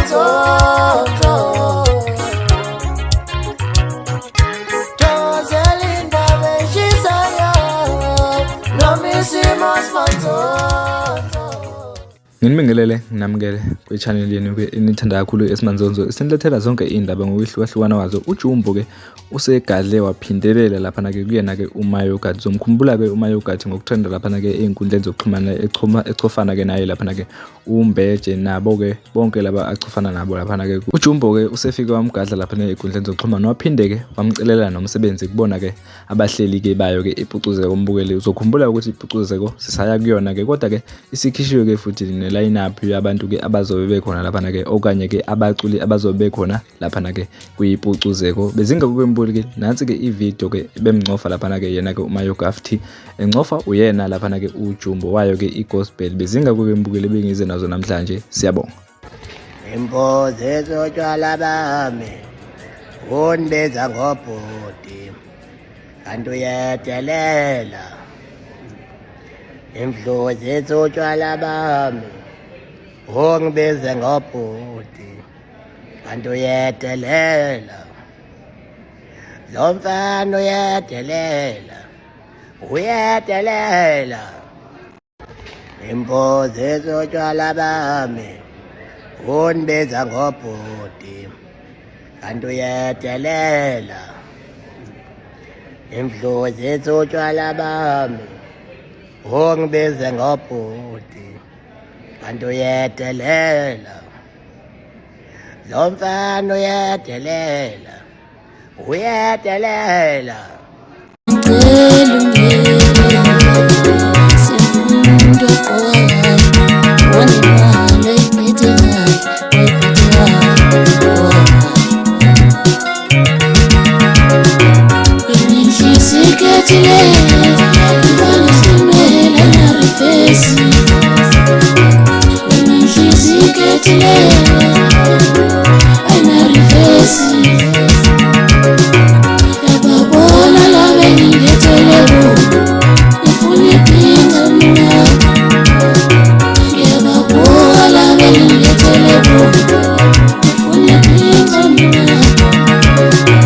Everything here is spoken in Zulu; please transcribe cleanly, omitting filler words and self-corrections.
simanzozo Joselinda beshisayo noma isimo simanzozo. Nginibingelele nginamukele kwi-channel yenu ke enithanda kakhulu eSimanzonzo. Sinilethela zonke indaba ngokuhlukahlukana kwazo. uJumbo ke usegadle waphindelela lapha ke kuyena ke uMayogat. Zomkhumbula ke uMayogat ngokuthanda lapha ke einkundleni zokuxhumana echofana ke naye lapha ke uMbeje nabo ke bonke laba achofana nabo lapha ke. uJumbo ke usefike wamgadla lapha einkundleni zokuxhumana waphinde ke wamcelela nomsebenzi kubona ke abahleli ke bayo ke iPhucuzeko kombukeli. Uzokhumbula ukuthi iPhucuzeko sisaya kuyona ke kodwa ke isikhishiwe ke futhi line-up yabantu ke abazobe bekhona lapha ke okanye ke abaculi abazobe bekhona lapha ke kuyiPhucuzeko. Bezinga kwembuli ke nansi ke ivideo ke bemncofa lapha ke yena ke uMayogat encofa uyena lapha ke uJumbo wayo ke igospel. Bezinga kwembukeli bengize nazo namhlanje. Siyabonga. Imboze zotshwala bami undeza ngobhodi kanti uyedelela. Imdlozi zotshwala bami ungibeze ngobhodi kanti uyedelela. Lo mfana uyedelela. Imboze zotshwala bami undibeza ngobhodi kanti uyedelela. Imdlozi zotshwala bami ungibeze ngobhodi kanti uyedelela. Lo mfana uyedelela. I'm